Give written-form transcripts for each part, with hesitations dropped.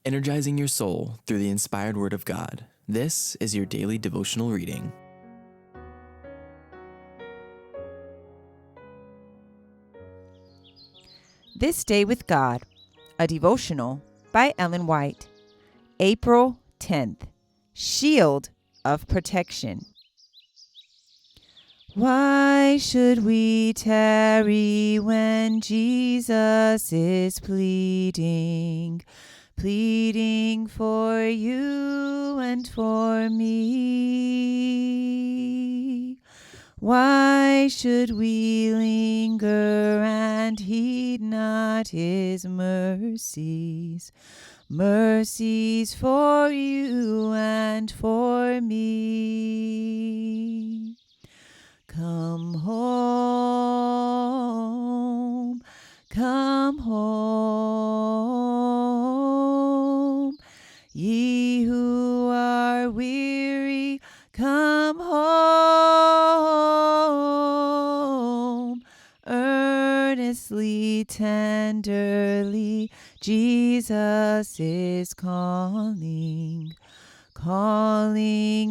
energizing your soul through the inspired Word of God. This is your daily devotional reading. This Day with God, a devotional by Ellen White. April 10th, Shield of Protection. Why should we tarry when Jesus is pleading for you and for me? Why should we linger and heed not his mercies for you and for me? Come home, ye who are weary, come home. Earnestly, tenderly, Jesus is calling,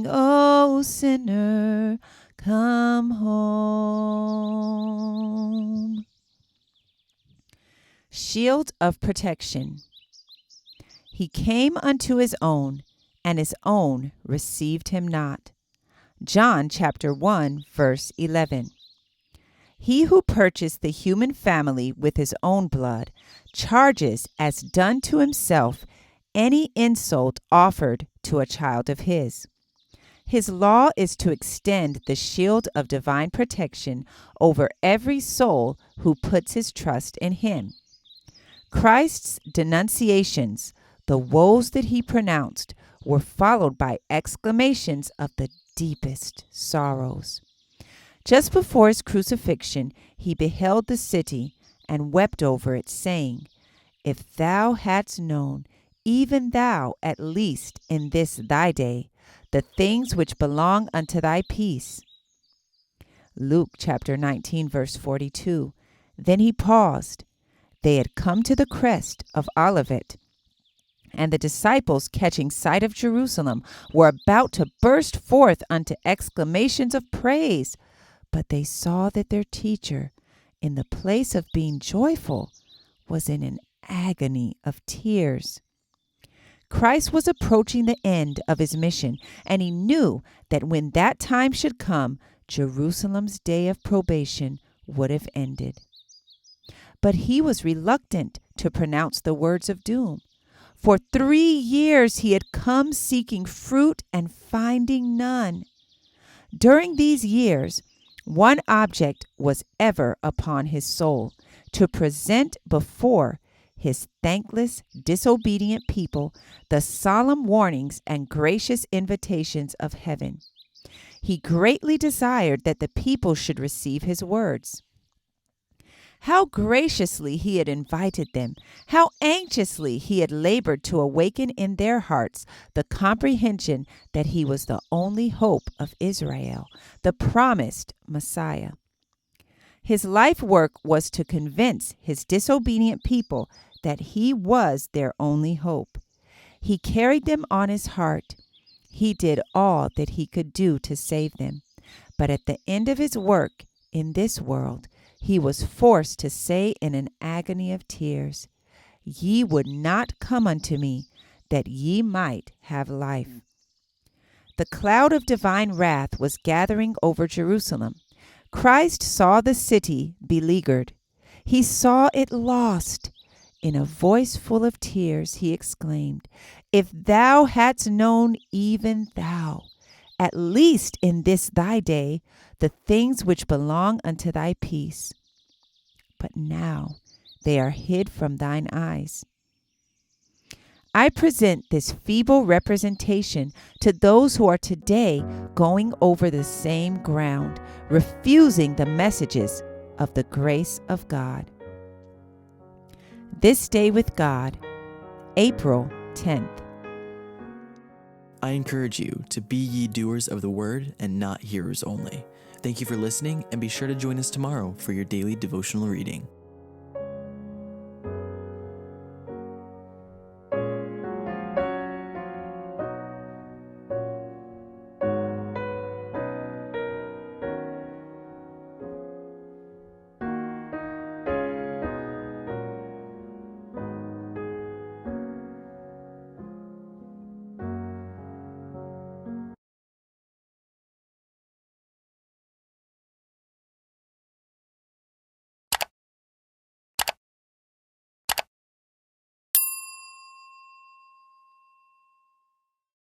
O sinner, come home. Shield of protection. He came unto his own, and his own received him not. John chapter 1, verse 11. He who purchased the human family with his own blood charges as done to himself any insult offered to a child of his. His law is to extend the shield of divine protection over every soul who puts his trust in him. Christ's denunciations, the woes that he pronounced, were followed by exclamations of the deepest sorrows. Just before his crucifixion, he beheld the city and wept over it, saying, If thou hadst known, even thou at least in this thy day, the things which belong unto thy peace. Luke chapter 19, verse 42. Then he paused. They had come to the crest of Olivet, and the disciples, catching sight of Jerusalem, were about to burst forth unto exclamations of praise. But they saw that their teacher, in the place of being joyful, was in an agony of tears. Christ was approaching the end of his mission, and he knew that when that time should come, Jerusalem's day of probation would have ended. But he was reluctant to pronounce the words of doom. For 3 years he had come seeking fruit and finding none. During these years, one object was ever upon his soul: to present before his thankless, disobedient people the solemn warnings and gracious invitations of heaven. He greatly desired that the people should receive his words. How graciously he had invited them, how anxiously he had labored to awaken in their hearts the comprehension that he was the only hope of Israel, the promised Messiah. His life work was to convince his disobedient people that he was their only hope. He carried them on his heart. He did all that he could do to save them. But at the end of his work in this world, he was forced to say in an agony of tears, Ye would not come unto me, that ye might have life. The cloud of divine wrath was gathering over Jerusalem. Christ saw the city beleaguered. He saw it lost. In a voice full of tears, he exclaimed, If thou hadst known, even thou, at least in this thy day, the things which belong unto thy peace. But now they are hid from thine eyes. I present this feeble representation to those who are today going over the same ground, refusing the messages of the grace of God. This Day with God, April 10th. I encourage you to be ye doers of the word and not hearers only. Thank you for listening, and be sure to join us tomorrow for your daily devotional reading.